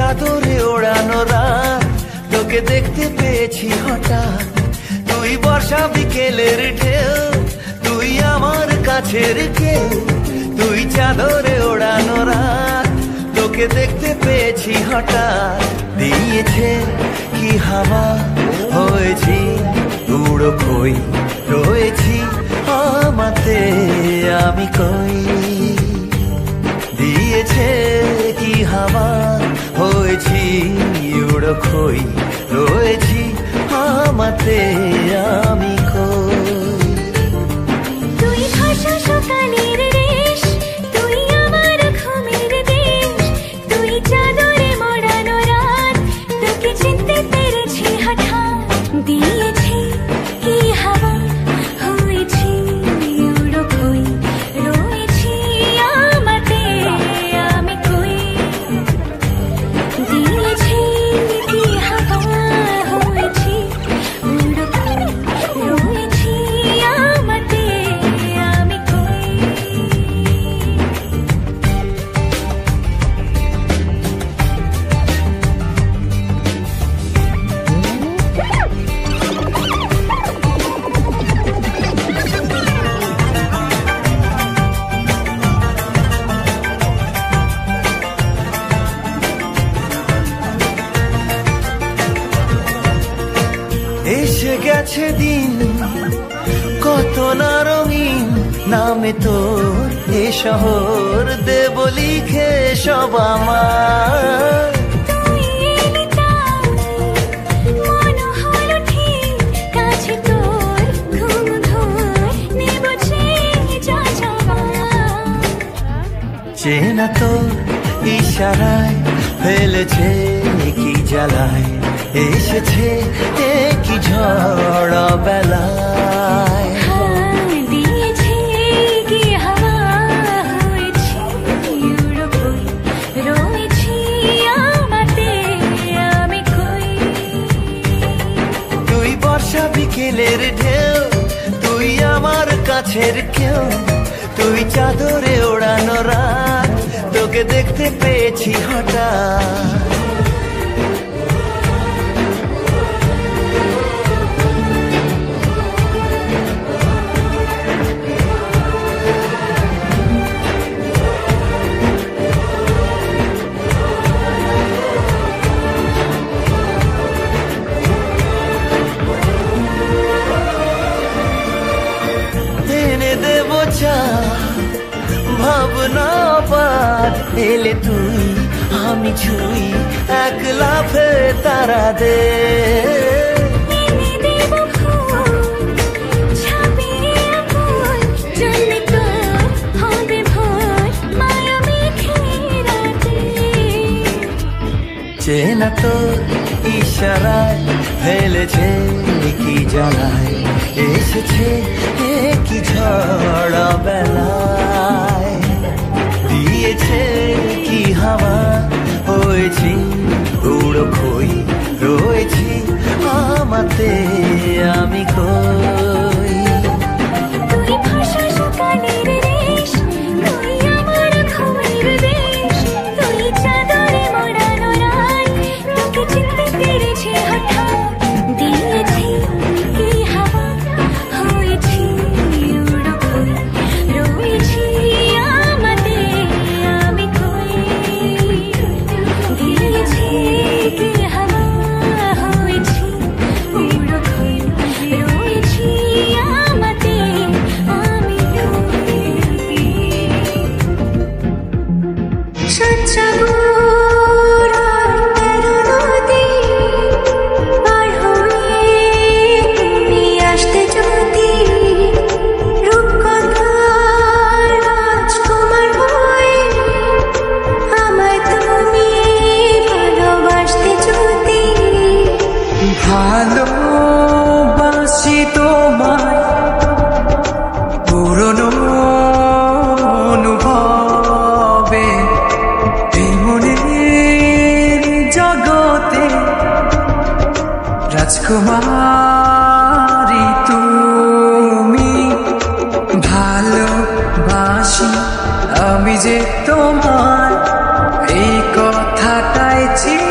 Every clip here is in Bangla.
চাদরে ওড়ানো রাত তোকে দেখতে পেয়েছি হঠাৎ। তুই বর্ষা বিকেলের ঢেউ, তুই আমার কাছের কেউ। তুই চাদরে ওড়ানো রাত তোকে দেখতে পেয়েছি হঠাৎ। দিয়েছে কি হাওয়া, হয়েছি উড়ো কই, রয়েছি আমাতে আমি কই। দিয়েছে কি হাওয়া, হয়েছি উড়ো কই, রয়েছি আমাতে আমি কই। তুই ভাষা সকালের রেশ, তুই আমার ঘুমের দেশ। তুই চাদরে মোড়ানো রাত তোকে চিনতে পেরেছি হঠাৎ। দিয়েছি কি হাওয়া, হয়েছি উড়ো কই, রয়েছি আমাতে আমি কই। দিয়েছি কি হাওয়া, হয়েছি উড়ো কই, রয়েছি আমাতে আমি কই। এসে গেছে দিন কত না রঙিন, নামে তোর এ শহর দেব লিখে সব আমার। তুই এলি তাই মন হলো ঠিক, কাছে তোর ঘুম ধর নেব যা যাবার। চেনা তোর ইশারায় ফেলেছে কি জ্বালায়, এসেছে কি ঝড় বেলায়। দিয়েছি কি হাওয়া, হয়েছি উড়ো কই, রয়েছি আমাতে আমি কই। তুই বর্ষা বিকেলের ঢেউ, তুই আমার কাছের কেউ। তুই চাদরে ওড়ানো রাত তোকে দেখতে পেয়েছি হঠাৎ। এনে দেব চা ভাবনা পার, এলে তুই আমি ছুই এক লাফে তারা দে। এনে দেব ফুল, ছাপিয়ে ফুল, জন্মে তোর হবে ভোর, মায়া মেঘে রাতে। চেনা তোর ইশারায় ফেলেছে কি জ্বালায়, এসেছে কি ঝড় বেলায়। দিয়েছে কি হাওয়া, হয়েছি উড়ো কই, রয়েছি আমাতে আমি কই। তুই ভাষা সকালের রেশ, তুই আমার ঘুমের দেশ। তুই চাদরে মোড়ানো রাত তোকে চিনতে পেরেছি হঠাৎ। দিয়েছি কি হাওয়া, হয়েছি উড়ো কই, রয়েছি আমাতে আমি কই। দিয়েছি কি হাওয়া, হয়েছি উড়ো কই, রয়েছি আমাতে আমি কই। সচ্চাগুর নদী পার হয়ে তুমি আসতে যদি, রূপকথার রাজকুমার হয়ে আমায় তুমি ভালোবাসতে যদি। ভালোবাসি তোমায় পুরনো অনুভবে, এই মনের জগতে রাজকুমারী তুমি। ভালোবাসি আমি যে তোমার, এই কথাটাই ছিল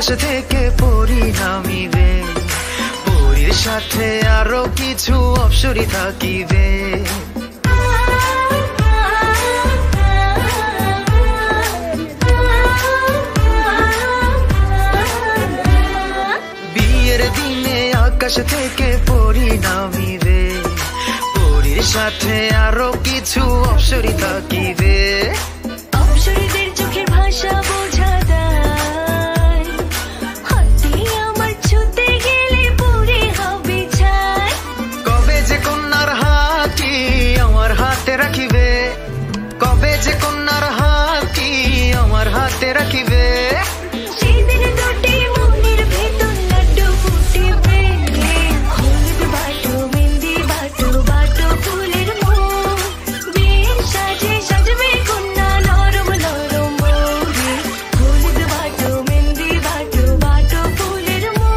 আকাশ থেকে পরি নামিবে, পরীর সাথে আরো কিছু অপ্সরী থাকিবে। বিয়ের দিনে আকাশ থেকে পরি নামিবে, পরীর সাথে আরো কিছু অপ্সরী থাকিবে। অপ্সরীদের চোখের ভাষা বোঝা দেয়, হাতে আমার ছুতে গেলে পরে হবে ছাই। কবে যে কন্যার হাতটি আমার হাতে রাখিবে, কবে যে কন্যার হাতটি আমার হাতে রাখিবে। সেদিন দুটি মনের ভেতর লাড্ডু ফুটিবে, হলুদ বাটো মেহেন্দি বাটো বাটো ফুলের মোড়। বিয়ের সাজে সাজবে কন্যা নরম নরম বৌরে, হলুদ বাটো মেহেন্দি বাটো বাটো ফুলের মোড়।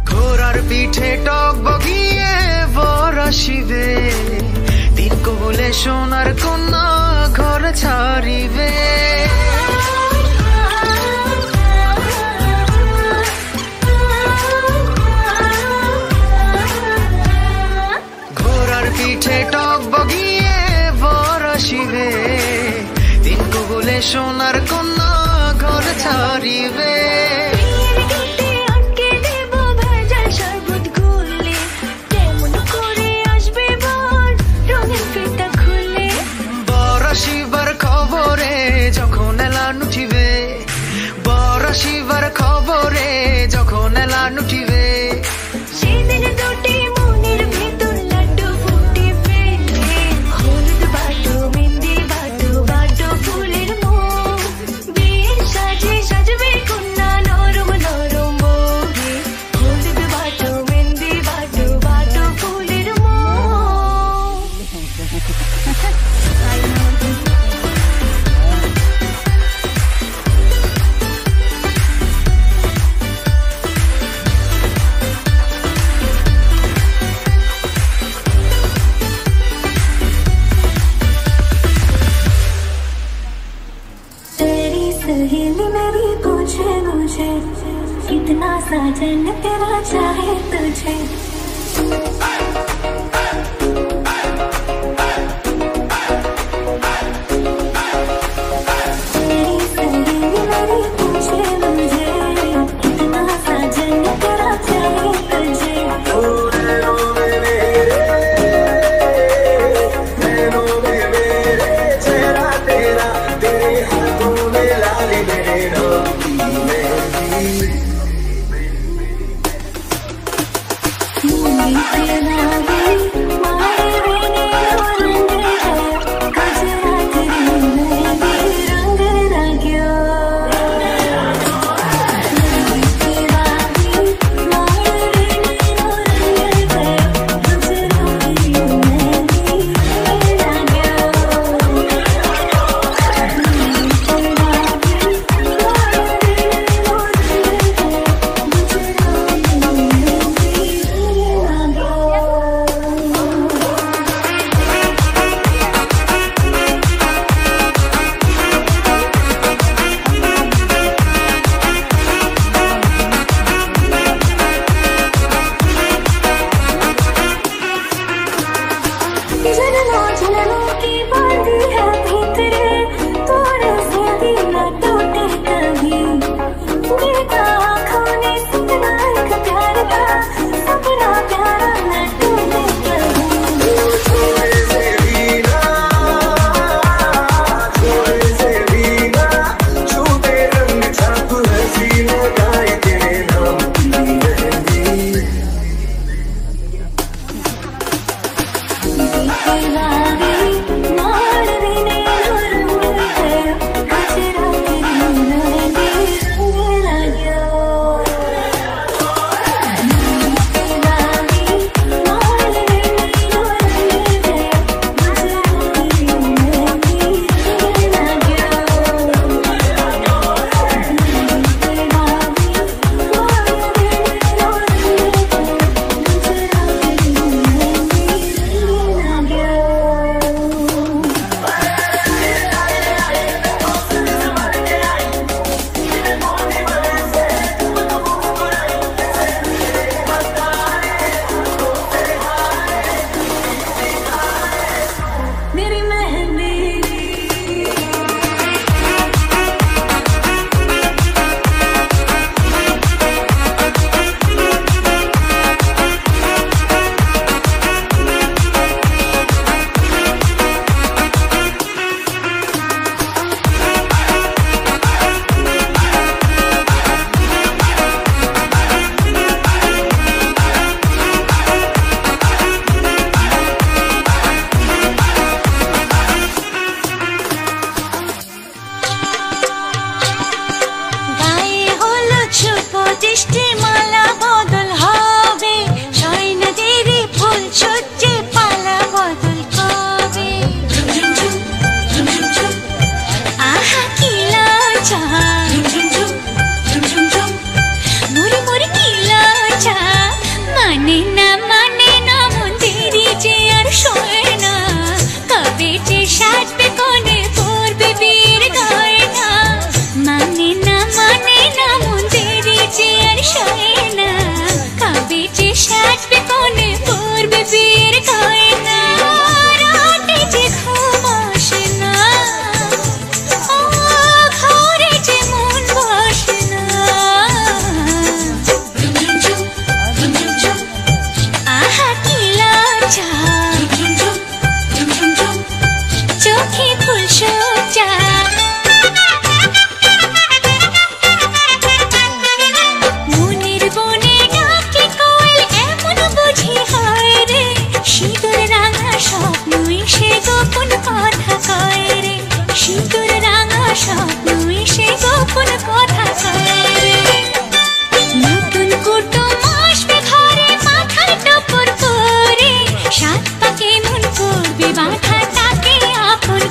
ঘোড়ার পিঠে টক বগিয়ে বর আসিবে, তিন কবলে সোনার কন্যা ঘর ছাড়িবে। ঘোড়ার পিঠে টক বগিয়ে বর আসিবে, তিন কবলে সোনার কন্যা ঘর ছাড়িবে। বর খবরে যখন এলান উঠিবে, বর শিবার খবরে যখন এলান উঠিবে। সেদিন দুটি মনের ভেতর লাড্ডু ফুটিবে, হলুদ বাটো মেহেন্দি বাটো বাটো ফুলের মোড়। বিয়ের সাজে সাজবে কন্যা নরম নরম বৌরে, হলুদ বাটো মেহেন্দি বাটো বাটো ফুলের মোড়। तेरी सहेली मेरी पूछे मुझे, कितना साजन तेरा चाहे तुझे। तेरी सहेली मेरी पूछे मुझे, कितना साजन तेरा चाहे तुझे।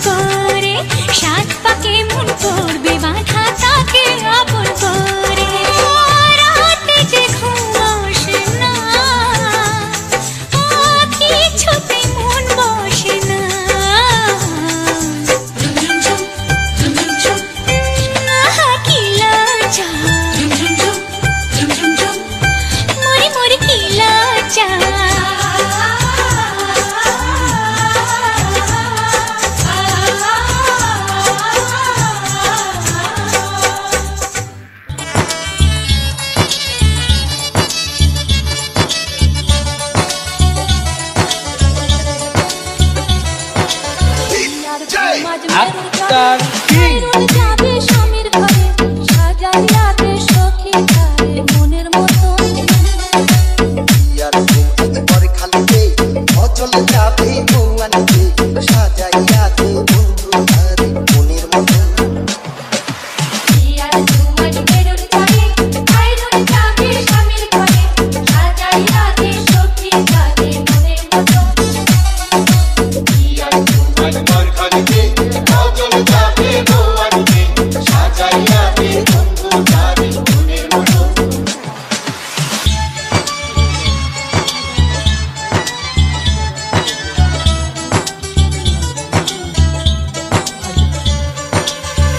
করে সাত পাকে মন করবে বাঁধা তাকে আপন করে রাতে যে ঘুম আসে না কিছুতে মন বসে না কি লজ্জা মরি মরি কি লজ্জা আক্তার কিং যাবে স্বামীর ঘরে সাজাইয়াতে সখী তারে মনের মতন ইয়ার ঘুম একবার খালিতে অচল যাবে বউয়ানিতে সাজাইয়াতে বন্ধু তারে মনের মতন ইয়ার ঘুমাই বেরোর চলে আইরন যাবে স্বামীর ঘরে সাজাইয়াতে সখী তারে মনের মতন ইয়ার ঘুম একবার খালিতে অচল যাবে বউয়ানিতে সাজাইয়াতে বন্ধু তারে মনের মতন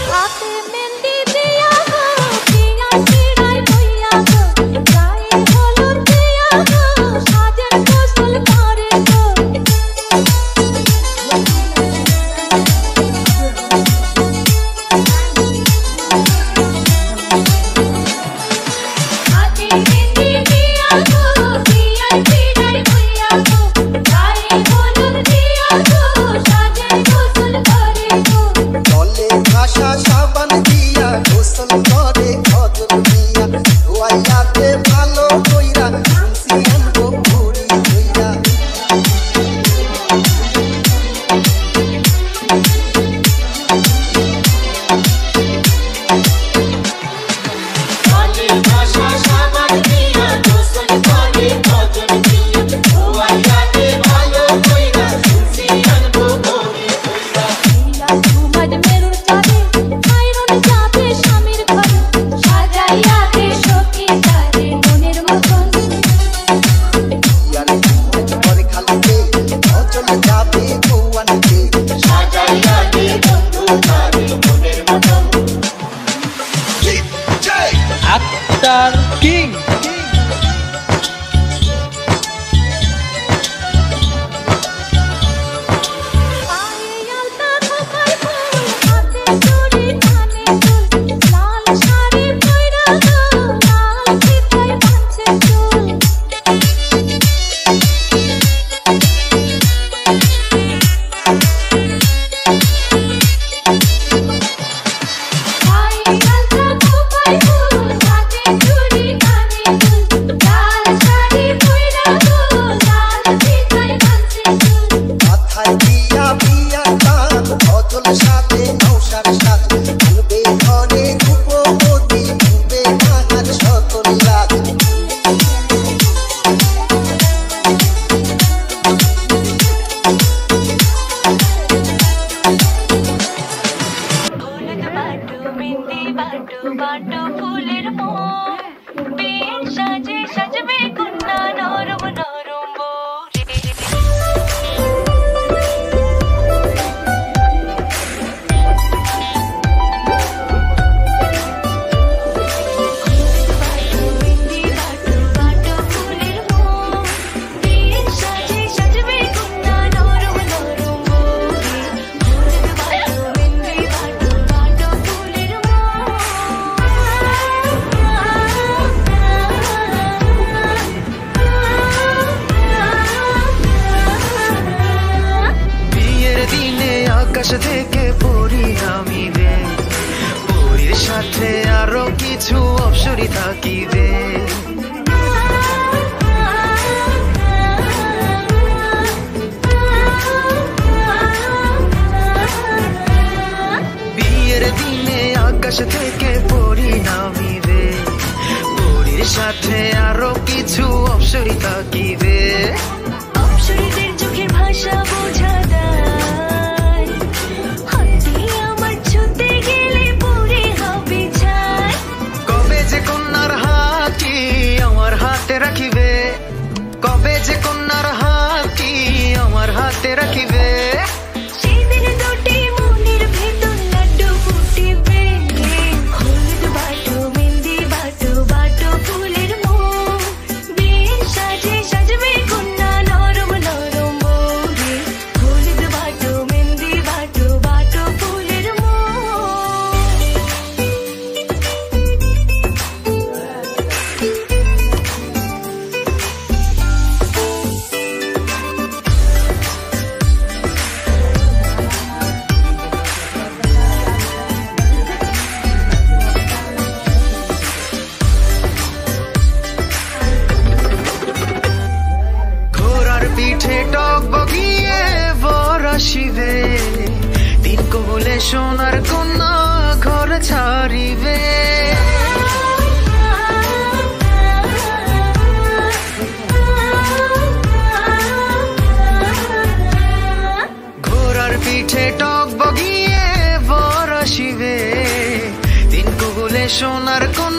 হাতে মেহেন্দি দিয়া গো পিয়ার পিড়াই বইয়া গো গায়ে হলুদ দিয়া গো সাজের গোসল করে গো হাতে মেহেন্দি দিয়া গো পিয়ার পিড়াই বইয়া গো গায়ে হলুদ দিয়া গো সাজের গোসল করে গো জলে ভাষা সাবান দিয়া গোসল করে খজর দিয়া ধোয়াইয়াতে ভালো কইরা খুশি আনবো ভরি কইরা জলে ভাষা সাবান দিয়া গোসল করে খজর দিয়া ধোয়াইয়াতে ভালো কইরা খুশি আনবো ভরি কইরা ইয়ার ঘুমাই মেরুর চলে আইরন যাবে স্বামীর ঘরে সাজাইয়াতে সখী তারে মনের মতন ইয়ার একবার খালিতে অচল যাবে বউয়ানিতে সাজাইয়াতে বন্ধু তারে মনের মতন আক্তার কিং পায়ে আলতা খোপায় ফুল হাতে চুড়ি কানে দুল লাল শাড়ি পয়রা গো লাল ফিতায় বাঁধছে চুল পায়ে আলতা খোপায় ফুল হাতে চুড়ি কানে দুল লাল শাড়ি পয়রা গো লাল ফিতায় বাঁধছে চুল মাথায় দিয়া বিয়া তার অচল সাথে নৌসার সাথে আনবে ঘরে রূপবতী ঘুরবে মাহার সকল রাত হলুদ বাটু মেহেন্দি বাটু বাটু ফুলের মোর বিয়ের সাজে সাজবে কন্যা নরম নরম বোরে মেহেন্দি বাটু বাটু ফুলের মোর বিয়ের সাজে সাজবে কন্যা নরম নরম বোরে হলুদ বাটু মেহেন্দি বাটু বাটু ফুলের বিয়ের দিনে আকাশ থেকে পরি নামিবে পরীর সাথে আরো কিছু অপসরী থাকিবে বিয়ের দিনে আকাশ থেকে পরি নামিবে পরীর সাথে আরো কিছু অপসরী থাকিবে অপসরীদের চোখের ভাষা বোঝা যায় হাতে রাখিবে সেদিন দুটি মনের ভেতর লাড্ডু ফুটিবে হলুদ বাটো মেহেন্দি বাটো বাটো ফুলের মোহ বিয়ের সাজে সাজবে কন্যা নরম নরম বৌরে হলুদ বাটো মেহেন্দি বাটো বাটো ফুলের মোহ ঘোড়ার পিঠে টক বগিয়ে বর আসিবে দিন কবলে সোনার কন্যা ঘর ছাড়িবে ঘোড়ার পিঠে টক বগিয়ে বর আসিবে দিন কবলে সোনার কন্যা